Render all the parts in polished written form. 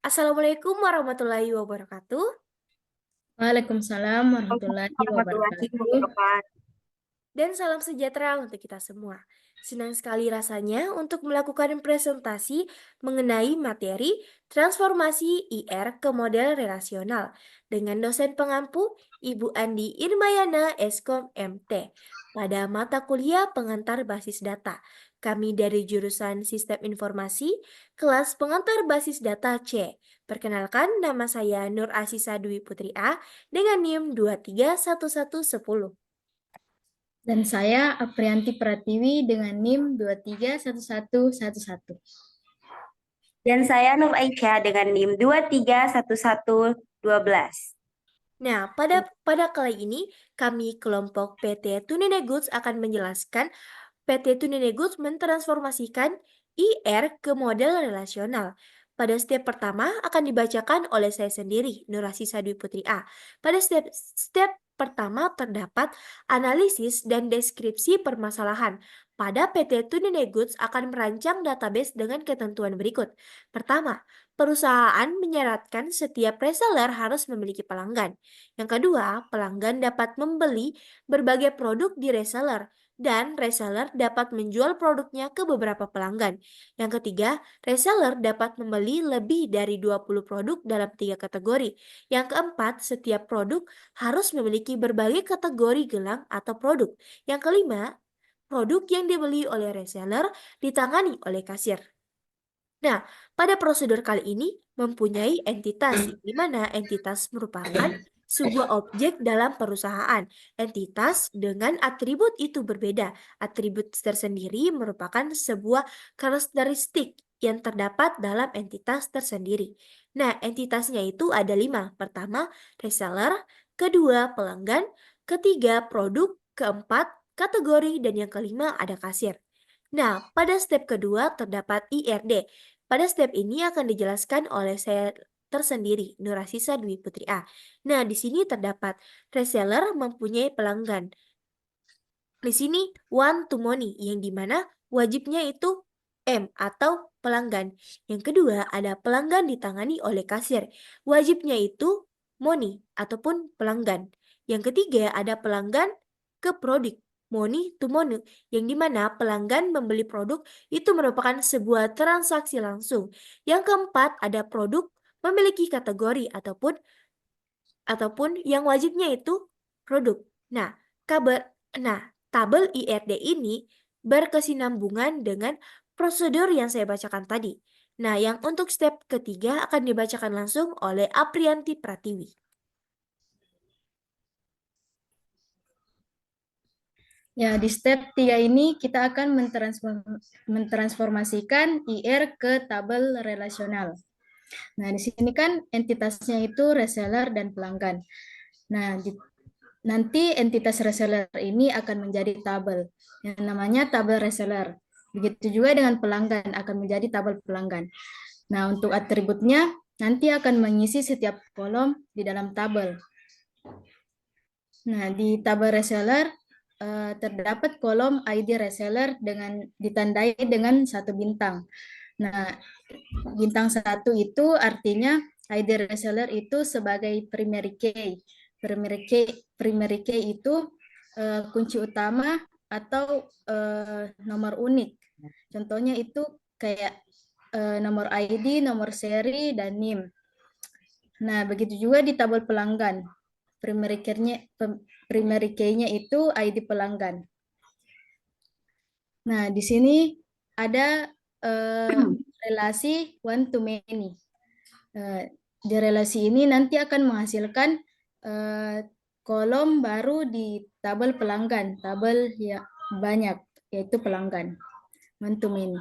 Assalamualaikum warahmatullahi wabarakatuh. Waalaikumsalam warahmatullahi Warahmatullahi wabarakatuh. wabarakatuh. Dan salam sejahtera untuk kita semua. Senang sekali rasanya untuk melakukan presentasi mengenai materi transformasi IR ke model relasional dengan dosen pengampu Ibu Andi Irmayana Eskom MT pada mata kuliah pengantar basis data. Kami dari jurusan Sistem Informasi, kelas pengantar basis data C. Perkenalkan, nama saya Nur Asisa Dwi Putri A dengan NIM 231110. Dan saya Aprianti Pratiwi dengan NIM 231111. Dan saya Nur Aisyah dengan NIM 231112. Nah, pada kali ini kami kelompok PT Tunine Goods akan menjelaskan PT Tunine Goods mentransformasikan IR ke model relasional. Pada step pertama akan dibacakan oleh saya sendiri, Nurasi Sadwi Putri A. Pada step pertama terdapat analisis dan deskripsi permasalahan. Pada PT Tunine Goods akan merancang database dengan ketentuan berikut. Pertama, perusahaan menyarankan setiap reseller harus memiliki pelanggan. Yang kedua, pelanggan dapat membeli berbagai produk di reseller dan reseller dapat menjual produknya ke beberapa pelanggan. Yang ketiga, reseller dapat membeli lebih dari 20 produk dalam 3 kategori. Yang keempat, setiap produk harus memiliki berbagai kategori gelang atau produk. Yang kelima, produk yang dibeli oleh reseller ditangani oleh kasir. Nah, pada prosedur kali ini mempunyai entitas, di mana entitas merupakan sebuah objek dalam perusahaan. Entitas dengan atribut itu berbeda. Atribut tersendiri merupakan sebuah karakteristik yang terdapat dalam entitas tersendiri. Nah, entitasnya itu ada 5. Pertama, reseller. Kedua, pelanggan. Ketiga, produk. Keempat, kategori. Dan yang kelima, ada kasir. Nah, pada step kedua terdapat IRD. Pada step ini akan dijelaskan oleh saya tersendiri, Nurasisa Dwi Putri A. Nah, di sini terdapat reseller mempunyai pelanggan. Di sini one to money, yang dimana wajibnya itu M atau pelanggan. Yang kedua, ada pelanggan ditangani oleh kasir. Wajibnya itu money ataupun pelanggan. Yang ketiga, ada pelanggan ke produk. Money to money, yang dimana pelanggan membeli produk itu merupakan sebuah transaksi langsung. Yang keempat, ada produk memiliki kategori ataupun yang wajibnya itu produk. Nah, tabel IRD ini berkesinambungan dengan prosedur yang saya bacakan tadi. Nah, yang untuk step ketiga akan dibacakan langsung oleh Aprianti Pratiwi. Ya, di step 3 ini kita akan mentransformasikan IR ke tabel relasional. Nah, di sini kan entitasnya itu reseller dan pelanggan. Nah, nanti entitas reseller ini akan menjadi tabel yang namanya tabel reseller. Begitu juga dengan pelanggan akan menjadi tabel pelanggan. Nah, untuk atributnya nanti akan mengisi setiap kolom di dalam tabel. Nah, di tabel reseller terdapat kolom ID reseller dengan ditandai dengan 1 bintang. Nah, bintang 1 itu artinya ID reseller itu sebagai primary key. Primary key itu kunci utama atau nomor unik. Contohnya itu kayak nomor ID, nomor seri, dan NIM. Nah, begitu juga di tabel pelanggan. Primary key-nya itu ID pelanggan. Nah, di sini ada relasi one to many. Di relasi ini nanti akan menghasilkan kolom baru di tabel pelanggan, tabel yang banyak, yaitu pelanggan, one to many.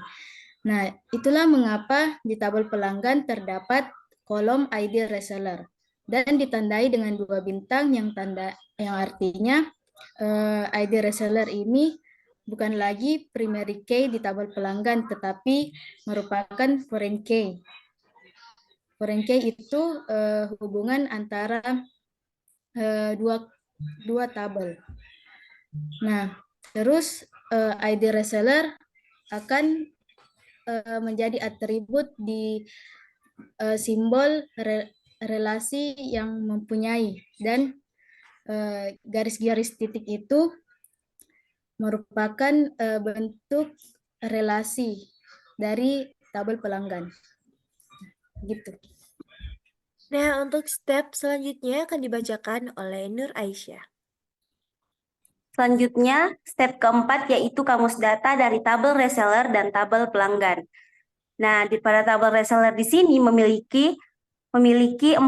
Nah, itulah mengapa di tabel pelanggan terdapat kolom ID reseller dan ditandai dengan 2 bintang yang artinya ID reseller ini bukan lagi primary key di tabel pelanggan, tetapi merupakan foreign key. Foreign key itu hubungan antara dua tabel. Nah, terus ID reseller akan menjadi atribut di simbol relasi yang mempunyai, dan garis-garis titik itu merupakan bentuk relasi dari tabel pelanggan. Gitu. Nah, untuk step selanjutnya akan dibacakan oleh Nur Aisyah. Selanjutnya, step keempat yaitu kamus data dari tabel reseller dan tabel pelanggan. Nah, pada tabel reseller di sini memiliki 4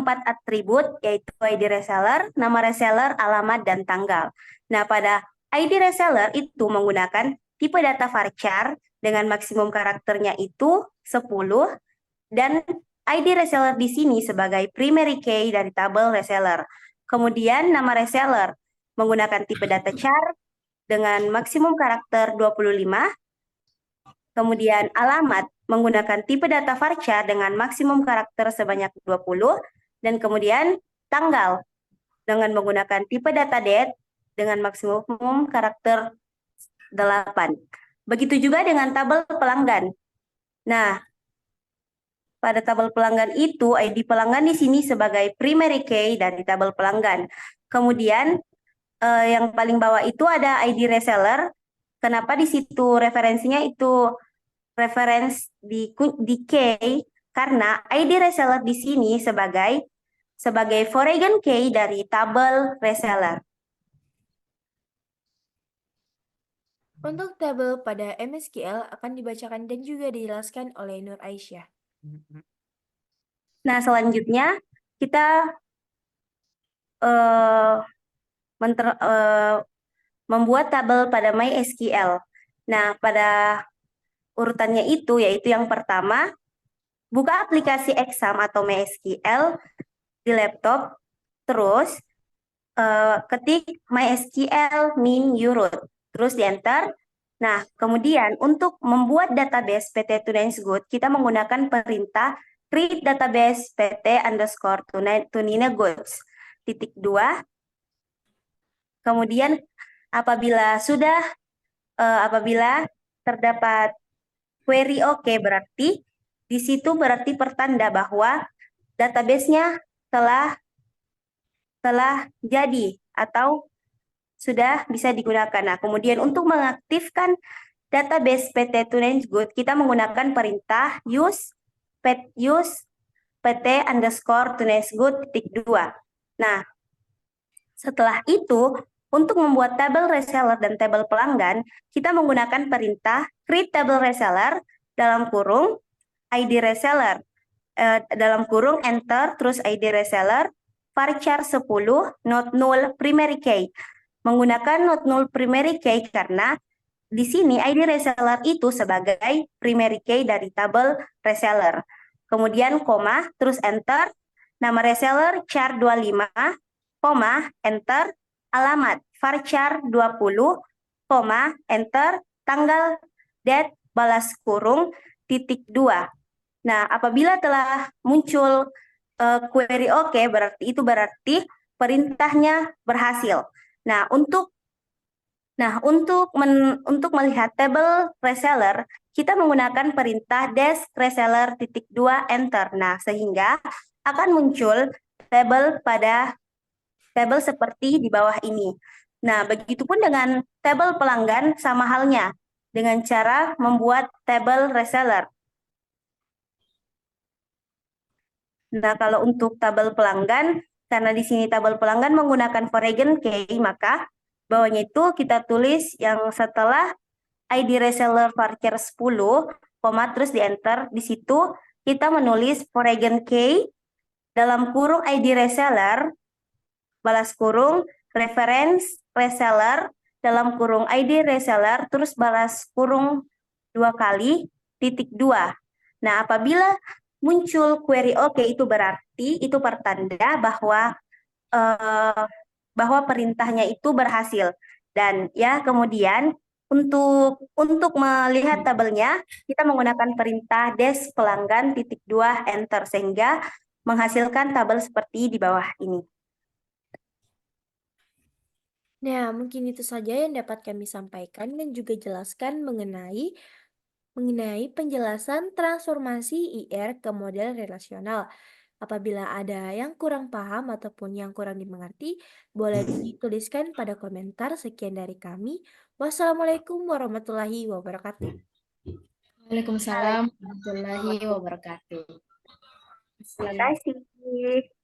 atribut, yaitu ID reseller, nama reseller, alamat, dan tanggal. Nah, pada ID reseller itu menggunakan tipe data varchar dengan maksimum karakternya itu 10, dan ID reseller di sini sebagai primary key dari tabel reseller. Kemudian nama reseller menggunakan tipe data char dengan maksimum karakter 25, kemudian alamat menggunakan tipe data varchar dengan maksimum karakter sebanyak 20, dan kemudian tanggal dengan menggunakan tipe data date dengan maksimum karakter 8. Begitu juga dengan tabel pelanggan. Nah, pada tabel pelanggan itu, ID pelanggan di sini sebagai primary key dari tabel pelanggan. Kemudian yang paling bawah itu ada ID reseller. Kenapa di situ referensinya itu reference di key? Karena ID reseller di sini sebagai foreign key dari tabel reseller. Untuk tabel pada MSQL akan dibacakan dan juga dijelaskan oleh Nur Aisyah. Nah, selanjutnya kita membuat tabel pada MySQL. Nah, pada urutannya itu yaitu yang pertama, buka aplikasi Exam atau MySQL di laptop, terus ketik MySQL min uroot, terus di enter. Nah, kemudian untuk membuat database PT Tunanegood, kita menggunakan perintah create database PT underscore Tunanegood. Titik 2. Kemudian apabila terdapat query oke, berarti di situ berarti pertanda bahwa database-nya telah jadi atau sudah bisa digunakan. Nah, kemudian untuk mengaktifkan database PT Tunanegood, kita menggunakan perintah use PT underscore Tunanegood titik 2. Nah, setelah itu, untuk membuat tabel reseller dan tabel pelanggan, kita menggunakan perintah create tabel reseller dalam kurung ID reseller, dalam kurung enter, terus ID reseller, varchar 10, not null primary key. Menggunakan not null primary key karena di sini ID reseller itu sebagai primary key dari tabel reseller. Kemudian koma, terus enter, nama reseller char 25, koma, enter, alamat varchar 20, koma, enter, tanggal date balas kurung titik 2. Nah, apabila telah muncul query oke, berarti perintahnya berhasil. Nah, untuk melihat tabel reseller, kita menggunakan perintah dash reseller titik 2 enter. Nah, sehingga akan muncul tabel seperti di bawah ini. Nah, begitupun dengan tabel pelanggan sama halnya dengan cara membuat tabel reseller. Nah, kalau untuk tabel pelanggan, karena di sini tabel pelanggan menggunakan foreign key, maka bawahnya itu kita tulis yang setelah ID reseller varchar 10, terus di enter. Di situ kita menulis foreign key dalam kurung ID reseller, balas kurung reference reseller, dalam kurung ID reseller, terus balas kurung 2 kali, titik 2. Nah, apabila muncul query oke, itu berarti itu pertanda bahwa perintahnya itu berhasil. Dan ya, kemudian untuk melihat tabelnya, kita menggunakan perintah dash pelanggan titik 2 enter sehingga menghasilkan tabel seperti di bawah ini. Nah, mungkin itu saja yang dapat kami sampaikan dan juga jelaskan mengenai mengenai penjelasan transformasi IR ke model relasional. Apabila ada yang kurang paham ataupun yang kurang dimengerti, boleh dituliskan pada komentar. Sekian dari kami. Wassalamualaikum warahmatullahi wabarakatuh. Waalaikumsalam warahmatullahi wabarakatuh. Terima kasih.